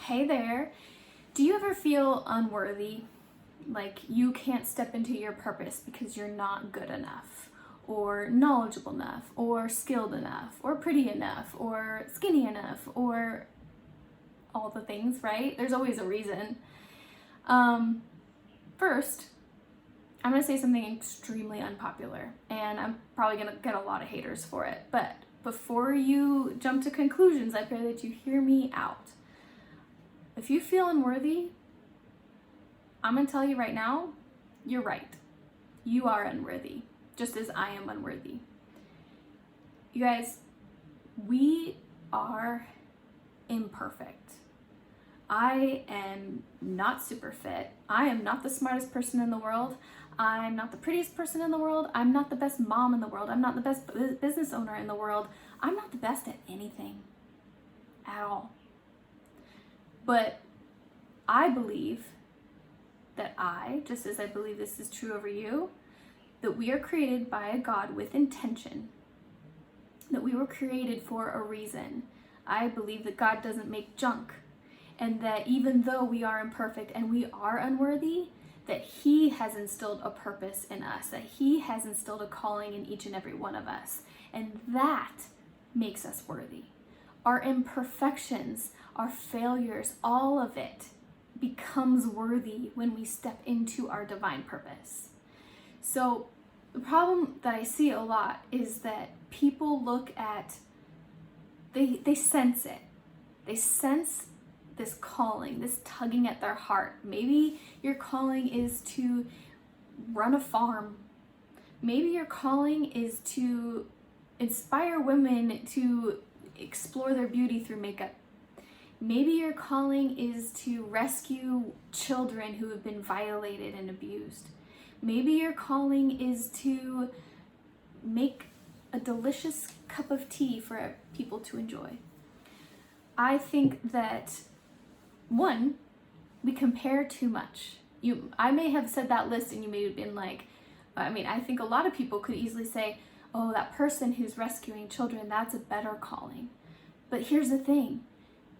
Hey there. Do you ever feel unworthy? Like you can't step into your purpose because you're not good enough, or knowledgeable enough, or skilled enough, or pretty enough, or skinny enough, or all the things, right? There's always a reason. First, I'm going to say something extremely unpopular, and I'm probably going to get a lot of haters for it. But before you jump to conclusions, I pray that you hear me out. If you feel unworthy, I'm going to tell you right now, you're right. You are unworthy, just as I am unworthy. You guys, we are imperfect. I am not super fit. I am not the smartest person in the world. I'm not the prettiest person in the world. I'm not the best mom in the world. I'm not the best business owner in the world. I'm not the best at anything at all. But I believe that just as I believe this is true over you, that we are created by a God with intention, that we were created for a reason. I believe that God doesn't make junk, and that even though we are imperfect and we are unworthy, that He has instilled a purpose in us, that He has instilled a calling in each and every one of us, and that makes us worthy. Our imperfections, our failures, all of it becomes worthy when we step into our divine purpose. So the problem that I see a lot is that people look at, they sense it. They sense this calling, this tugging at their heart. Maybe your calling is to run a farm. Maybe your calling is to inspire women to explore their beauty through makeup. Maybe your calling is to rescue children who have been violated and abused. Maybe your calling is to make a delicious cup of tea for people to enjoy. I think that, one, we compare too much. I may have said that list and you may have been like, I think a lot of people could easily say, oh, that person who's rescuing children, that's a better calling. But here's the thing.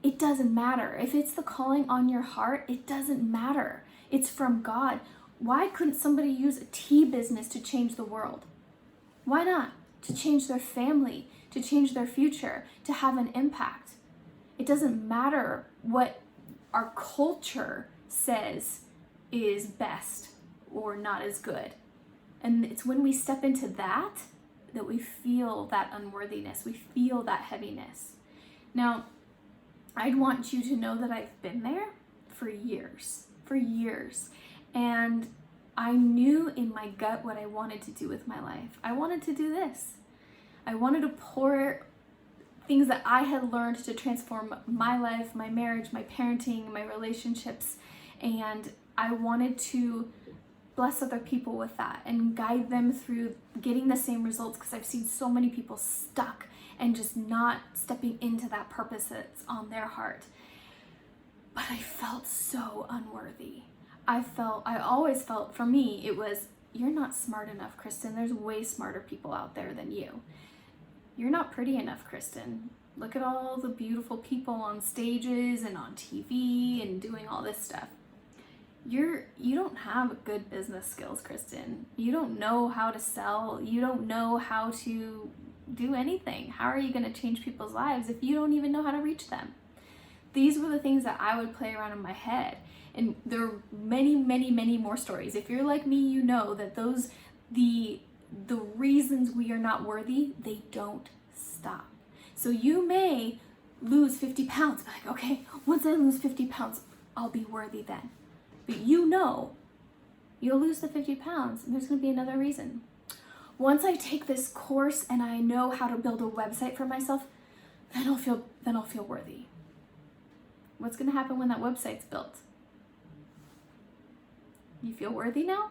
It doesn't matter. If it's the calling on your heart, it doesn't matter. It's from God. Why couldn't somebody use a tea business to change the world? Why not? To change their family, to change their future, to have an impact. It doesn't matter what our culture says is best or not as good. And it's when we step into that we feel that unworthiness, we feel that heaviness. Now, I'd want you to know that I've been there for years. And I knew in my gut what I wanted to do with my life. I wanted to do this. I wanted to pour things that I had learned to transform my life, my marriage, my parenting, my relationships, and I wanted to bless other people with that and guide them through getting the same results, because I've seen so many people stuck and just not stepping into that purpose that's on their heart. But I felt so unworthy. I always felt, for me, it was, you're not smart enough, Kristen. There's way smarter people out there than you. You're not pretty enough, Kristen. Look at all the beautiful people on stages and on TV and doing all this stuff. You don't have good business skills, Kristen. You don't know how to sell. You don't know how to do anything. How are you going to change people's lives if you don't even know how to reach them? These were the things that I would play around in my head. And there are many, many, many more stories. If you're like me, you know that the reasons we are not worthy, they don't stop. So you may lose 50 pounds, but like, okay, once I lose 50 pounds, I'll be worthy then. But you know, you'll lose the 50 pounds and there's going to be another reason. Once I take this course and I know how to build a website for myself, then I'll feel worthy. What's going to happen when that website's built? You feel worthy now?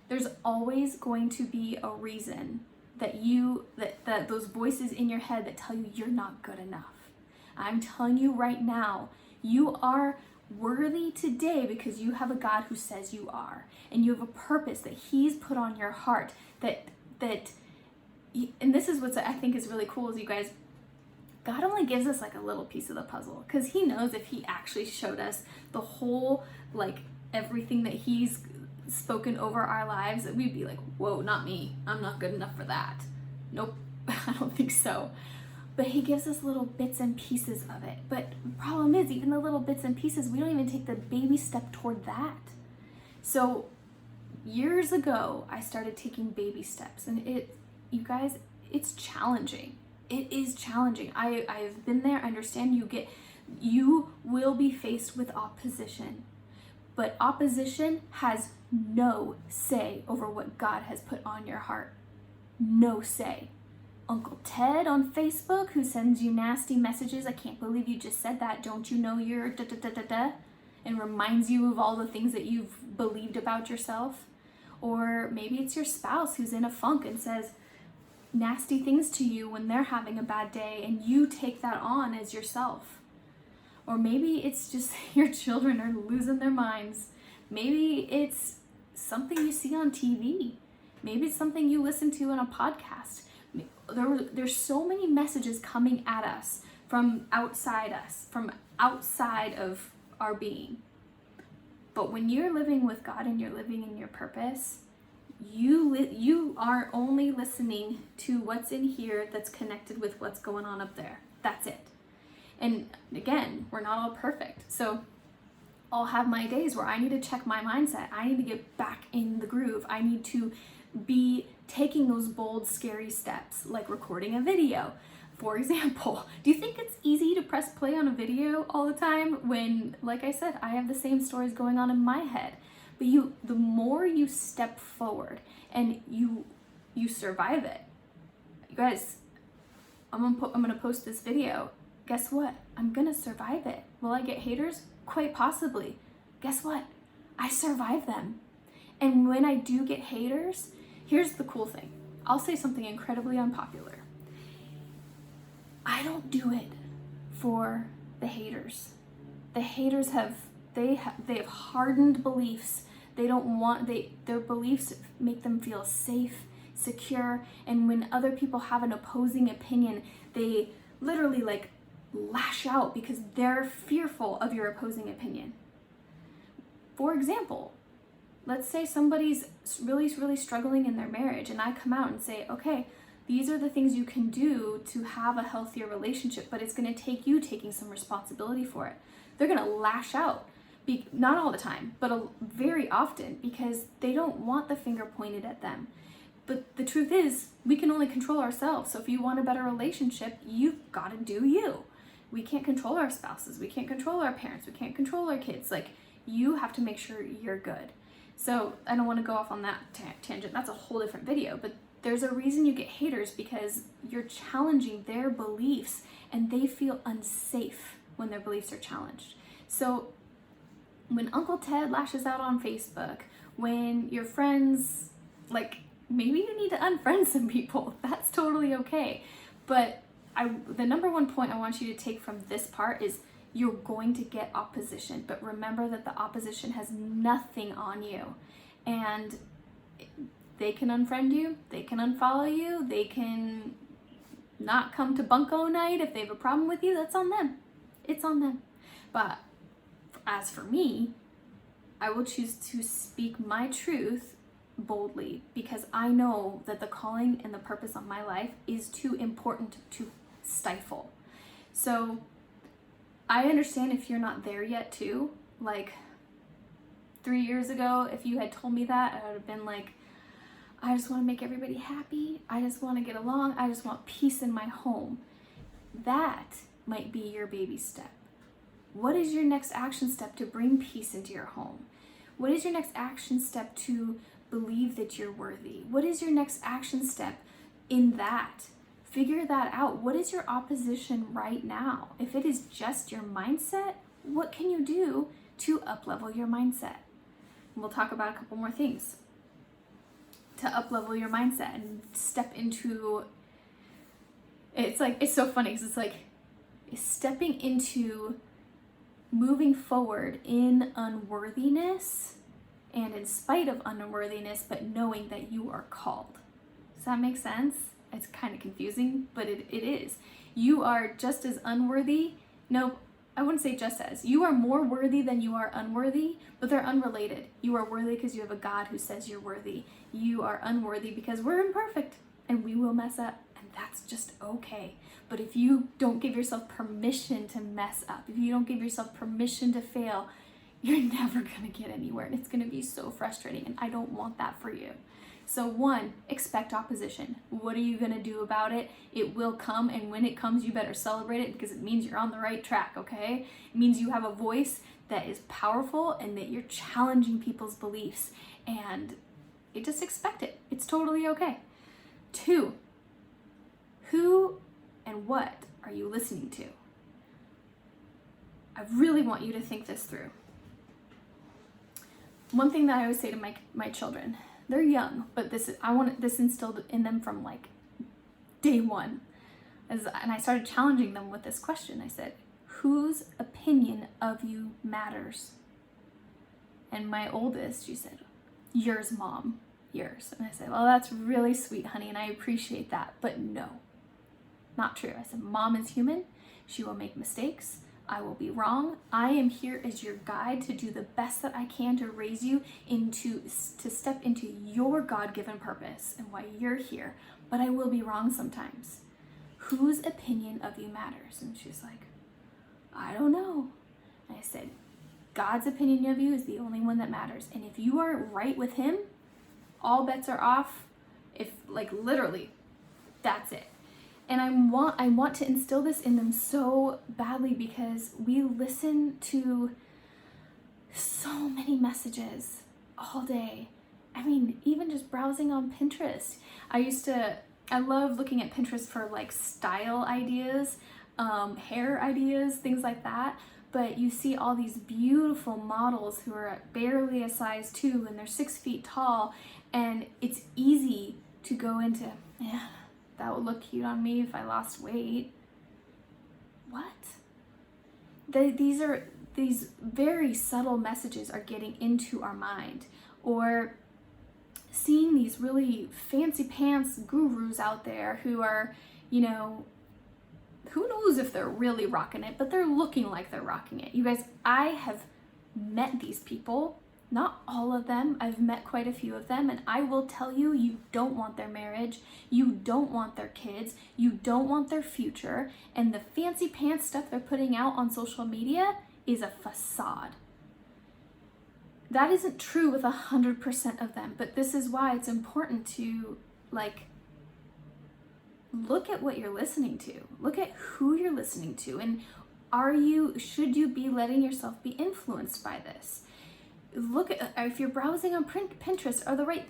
There's always going to be a reason that those voices in your head that tell you you're not good enough. I'm telling you right now, you are worthy today because you have a God who says you are, and you have a purpose that He's put on your heart, and this is what I think is really cool, is you guys, God only gives us like a little piece of the puzzle, because he knows if he actually showed us the whole, like everything that he's spoken over our lives, that we'd be like, whoa, not me. I'm not good enough for that. Nope, I don't think so. But he gives us little bits and pieces of it. But the problem is, even the little bits and pieces, we don't even take the baby step toward that. So years ago, I started taking baby steps, and you guys, it's challenging. It is challenging. I've been there. I understand. You will be faced with opposition, but opposition has no say over what God has put on your heart. No say. Uncle Ted on Facebook, who sends you nasty messages, I can't believe you just said that, don't you know you're da da da da da, and reminds you of all the things that you've believed about yourself. Or maybe it's your spouse who's in a funk and says nasty things to you when they're having a bad day, and you take that on as yourself. Or maybe it's just your children are losing their minds. Maybe it's something you see on TV. Maybe it's something you listen to on a podcast. There's so many messages coming at us, from outside of our being. But when you're living with God and you're living in your purpose, you are only listening to what's in here that's connected with what's going on up there. That's it. And again, we're not all perfect. So I'll have my days where I need to check my mindset. I need to get back in the groove. I need to be taking those bold, scary steps, like recording a video. For example, do you think it's easy to press play on a video all the time when, like I said, I have the same stories going on in my head? But the more you step forward and you survive it. You guys, I'm gonna post this video. Guess what? I'm gonna survive it. Will I get haters? Quite possibly. Guess what? I survive them. And when I do get haters, here's the cool thing. I'll say something incredibly unpopular. I don't do it for the haters. The haters have hardened beliefs. Their beliefs make them feel safe, secure, and when other people have an opposing opinion, they literally like lash out because they're fearful of your opposing opinion. For example, let's say somebody's really, really struggling in their marriage, and I come out and say, okay, these are the things you can do to have a healthier relationship, but it's going to take you taking some responsibility for it. They're going to lash out, not all the time, but very often, because they don't want the finger pointed at them. But the truth is, we can only control ourselves. So if you want a better relationship, you've got to do you. We can't control our spouses. We can't control our parents. We can't control our kids. Like, you have to make sure you're good. So I don't want to go off on that tangent. That's a whole different video. But there's a reason you get haters, because you're challenging their beliefs and they feel unsafe when their beliefs are challenged. So when Uncle Ted lashes out on Facebook, when your friends, like, maybe you need to unfriend some people. That's totally okay. But the number one point I want you to take from this part is you're going to get opposition. But remember that the opposition has nothing on you. And they can unfriend you. They can unfollow you. They can not come to bunko night if they have a problem with you. That's on them. It's on them. But as for me, I will choose to speak my truth boldly, because I know that the calling and the purpose of my life is too important to stifle. So I understand if you're not there yet too. Like 3 years ago, if you had told me that, I would have been like, I just want to make everybody happy. I just want to get along. I just want peace in my home. That might be your baby step. What is your next action step to bring peace into your home? What is your next action step to believe that you're worthy? What is your next action step in that? Figure that out. What is your opposition right now? If it is just your mindset, what can you do to up-level your mindset? And we'll talk about a couple more things to up-level your mindset and step into, it's so funny because it's like stepping into moving forward in unworthiness and in spite of unworthiness, but knowing that you are called. Does that make sense? It's kind of confusing, but it is. You are just as unworthy. No, I wouldn't say just as. You are more worthy than you are unworthy, but they're unrelated. You are worthy because you have a God who says you're worthy. You are unworthy because we're imperfect and we will mess up, and that's just okay. But if you don't give yourself permission to mess up, if you don't give yourself permission to fail, you're never gonna get anywhere, and it's gonna be so frustrating, and I don't want that for you. So 1, expect opposition. What are you gonna do about it? It will come, and when it comes, you better celebrate it because it means you're on the right track, okay? It means you have a voice that is powerful and that you're challenging people's beliefs, and you just expect it. It's totally okay. 2, who and what are you listening to? I really want you to think this through. One thing that I always say to my children, they're young, but I want this instilled in them from like day one. And I started challenging them with this question. I said, whose opinion of you matters? And my oldest, she said, yours, Mom, yours. And I said, well, that's really sweet, honey, and I appreciate that, but no, not true. I said, Mom is human. She will make mistakes. I will be wrong. I am here as your guide to do the best that I can to raise you to step into your God-given purpose and why you're here. But I will be wrong sometimes. Whose opinion of you matters? And she's like, I don't know. And I said, God's opinion of you is the only one that matters. And if you are right with him, all bets are off. If like literally, that's it. And I want to instill this in them so badly because we listen to so many messages all day. I mean, even just browsing on Pinterest. I love looking at Pinterest for like style ideas, hair ideas, things like that. But you see all these beautiful models who are barely a size 2 and they're 6 feet tall. And it's easy to go into, yeah, that would look cute on me if I lost weight. What? These very subtle messages are getting into our mind. Or seeing these really fancy pants gurus out there who are, you know, who knows if they're really rocking it, but they're looking like they're rocking it. You guys, I have met these people. Not all of them. I've met quite a few of them, and I will tell you, you don't want their marriage, you don't want their kids, you don't want their future, and the fancy pants stuff they're putting out on social media is a facade. That isn't true with 100% of them, but this is why it's important to like look at what you're listening to. Look at who you're listening to, and should you be letting yourself be influenced by this? Look at, if you're browsing on Pinterest,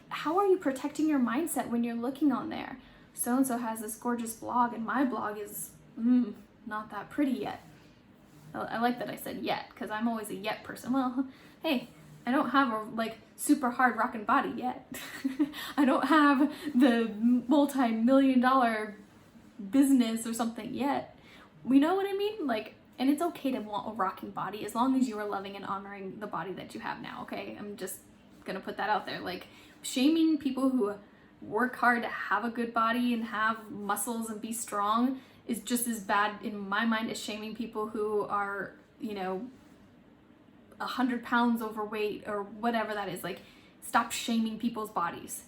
how are you protecting your mindset when you're looking on there? So-and-so has this gorgeous blog and my blog is not that pretty yet. I like that I said yet, because I'm always a yet person. Well, hey, I don't have a like super hard rockin' body yet. I don't have the multi-million-dollar business or something yet. We know what I mean? Like, and it's okay to want a rocking body as long as you are loving and honoring the body that you have now, okay? I'm just gonna put that out there. Like, shaming people who work hard to have a good body and have muscles and be strong is just as bad in my mind as shaming people who are, you know, 100 pounds overweight or whatever that is. Like, stop shaming people's bodies.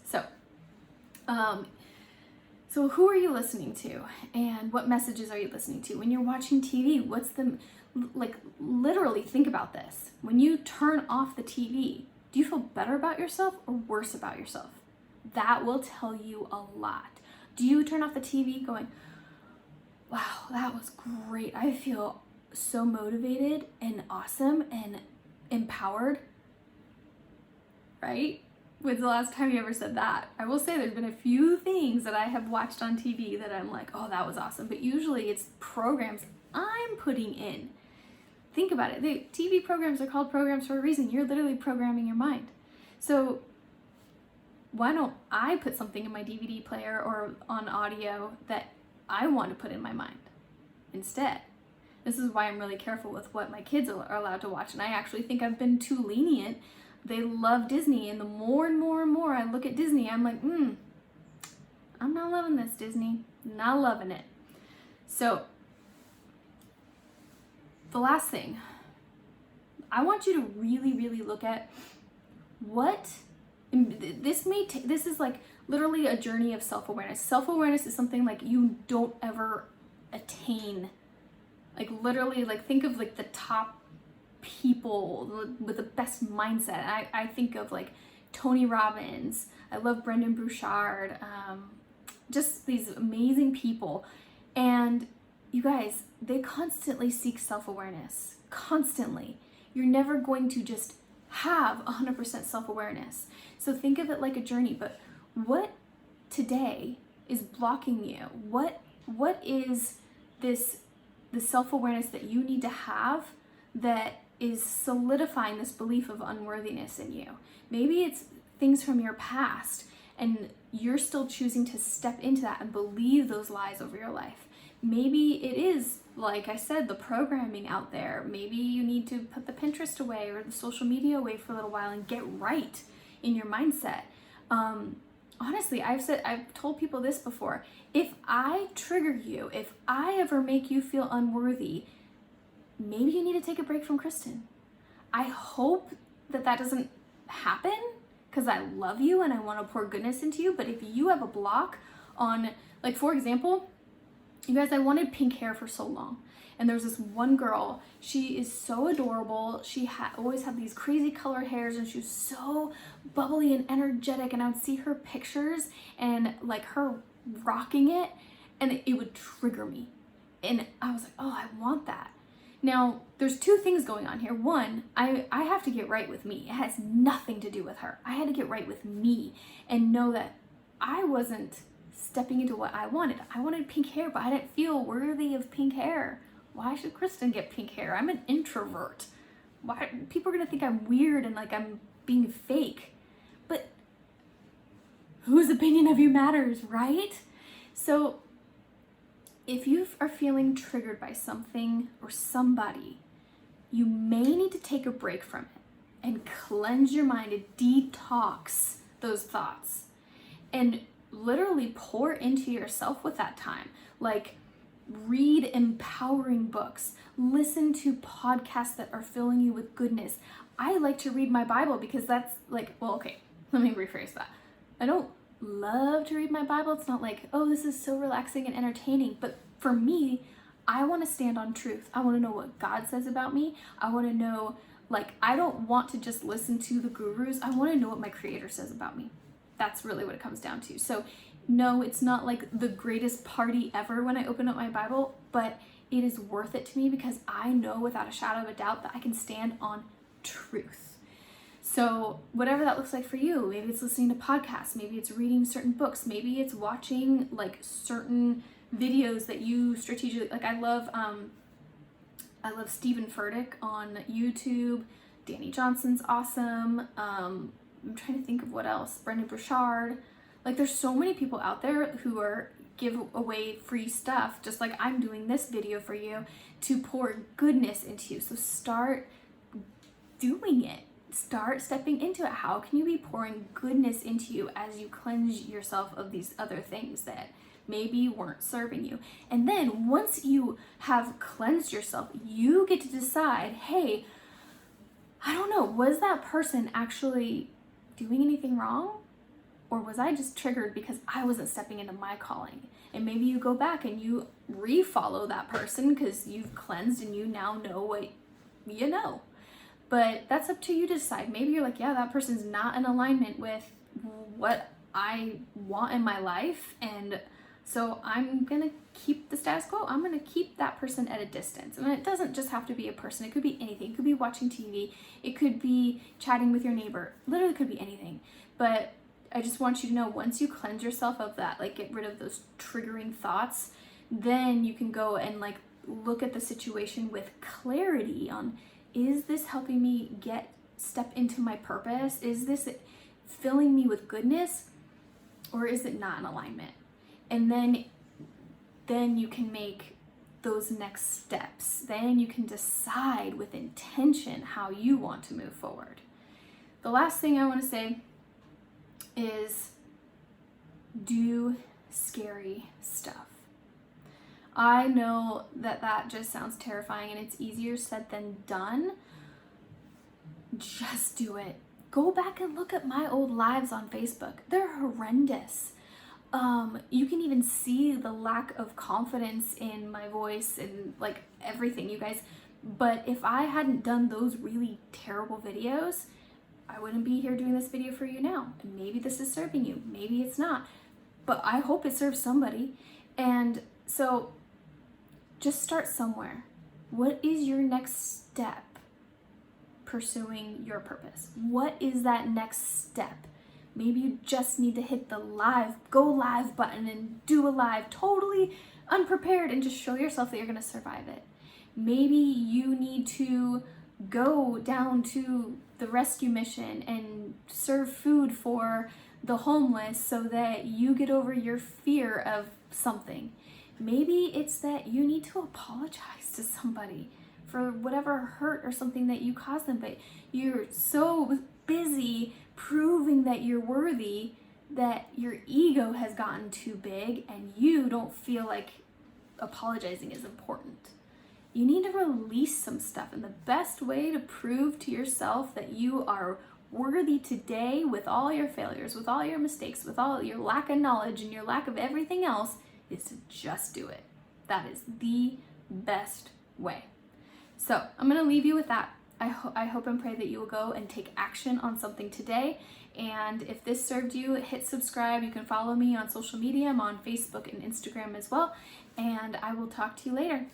So who are you listening to, and what messages are you listening to? When you're watching TV, literally think about this. When you turn off the TV, do you feel better about yourself or worse about yourself? That will tell you a lot. Do you turn off the TV going, wow, that was great. I feel so motivated and awesome and empowered, right? When's the last time you ever said that? I will say there's been a few things that I have watched on TV that I'm like, oh, that was awesome. But usually it's programs I'm putting in. Think about it. The TV programs are called programs for a reason. You're literally programming your mind. So why don't I put something in my DVD player or on audio that I want to put in my mind instead? This is why I'm really careful with what my kids are allowed to watch. And I actually think I've been too lenient. They love Disney, and the more and more and more I look at Disney, I'm like, I'm not loving this, Disney. Not loving it. So the last thing, I want you to really, really look at what this is like literally a journey of self-awareness. Self-awareness is something like you don't ever attain. Like literally, like think of like the top people with the best mindset. I think of like Tony Robbins. I love Brendan Bouchard. Just these amazing people. And you guys, they constantly seek self-awareness. Constantly. You're never going to just have 100% self-awareness. So think of it like a journey, but what today is blocking you? What is this the self-awareness that you need to have that is solidifying this belief of unworthiness in you? Maybe it's things from your past and you're still choosing to step into that and believe those lies over your life. Maybe it is, like I said, the programming out there. Maybe you need to put the Pinterest away or the social media away for a little while and get right in your mindset. Honestly, I've told people this before. If I trigger you, if I ever make you feel unworthy, maybe you need to take a break from Kristen. I hope that doesn't happen because I love you and I want to pour goodness into you. But if you have a block on, like, for example, you guys, I wanted pink hair for so long. And there's this one girl, she is so adorable. She always had these crazy colored hairs and she was so bubbly and energetic. And I would see her pictures and like her rocking it and it would trigger me. And I was like, oh, I want that. Now, there's two things going on here. One, I have to get right with me. It has nothing to do with her. I had to get right with me and know that I wasn't stepping into what I wanted. I wanted pink hair, but I didn't feel worthy of pink hair. Why should Kristen get pink hair? I'm an introvert. Why? People are gonna think I'm weird and like I'm being fake. But whose opinion of you matters, right? So if you are feeling triggered by something or somebody, you may need to take a break from it and cleanse your mind and detox those thoughts and literally pour into yourself with that time. Like, read empowering books, listen to podcasts that are filling you with goodness. I like to read my Bible because that's like, well, okay, let me rephrase that. I don't love to read my Bible. It's not like, oh, this is so relaxing and entertaining. But for me, I want to stand on truth. I want to know what God says about me. I want to know, like, I don't want to just listen to the gurus. I want to know what my Creator says about me. That's really what it comes down to. So no, it's not like the greatest party ever when I open up my Bible, but it is worth it to me because I know without a shadow of a doubt that I can stand on truth. So whatever that looks like for you, maybe it's listening to podcasts, maybe it's reading certain books, maybe it's watching like certain videos that you strategically, like I love Stephen Furtick on YouTube. Danny Johnson's awesome. I'm trying to think of what else. Brendan Bouchard. Like, there's so many people out there who give away free stuff, just like I'm doing this video for you, to pour goodness into you. So start doing it. Start stepping into it. How can you be pouring goodness into you as you cleanse yourself of these other things that maybe weren't serving you? And then once you have cleansed yourself, you get to decide, hey, I don't know, was that person actually doing anything wrong? Or was I just triggered because I wasn't stepping into my calling? And maybe you go back and you re-follow that person because you've cleansed and you now know what you know. But that's up to you to decide. Maybe you're like, yeah, that person's not in alignment with what I want in my life. And so I'm going to keep the status quo. I'm going to keep that person at a distance. And it doesn't just have to be a person. It could be anything. It could be watching TV. It could be chatting with your neighbor. Literally could be anything. But I just want you to know, once you cleanse yourself of that, like get rid of those triggering thoughts, then you can go and like look at the situation with clarity on, is this helping me step into my purpose? Is this filling me with goodness, or is it not in alignment? And then you can make those next steps. Then you can decide with intention how you want to move forward. The last thing I want to say is do scary stuff. I know that that just sounds terrifying and it's easier said than done. Just do it. Go back and look at my old lives on Facebook. They're horrendous. You can even see the lack of confidence in my voice and like everything, you guys. But if I hadn't done those really terrible videos, I wouldn't be here doing this video for you now. And maybe this is serving you, maybe it's not. But I hope it serves somebody. And so just start somewhere. What is your next step pursuing your purpose? What is that next step? Maybe you just need to hit the go live button and do a live totally unprepared and just show yourself that you're going to survive it. Maybe you need to go down to the rescue mission and serve food for the homeless so that you get over your fear of something. Maybe it's that you need to apologize to somebody for whatever hurt or something that you caused them, but you're so busy proving that you're worthy that your ego has gotten too big and you don't feel like apologizing is important. You need to release some stuff, and the best way to prove to yourself that you are worthy today, with all your failures, with all your mistakes, with all your lack of knowledge and your lack of everything else, is to just do it. That is the best way. So I'm going to leave you with that. I hope and pray that you will go and take action on something today. And if this served you, hit subscribe. You can follow me on social media. I'm on Facebook and Instagram as well. And I will talk to you later.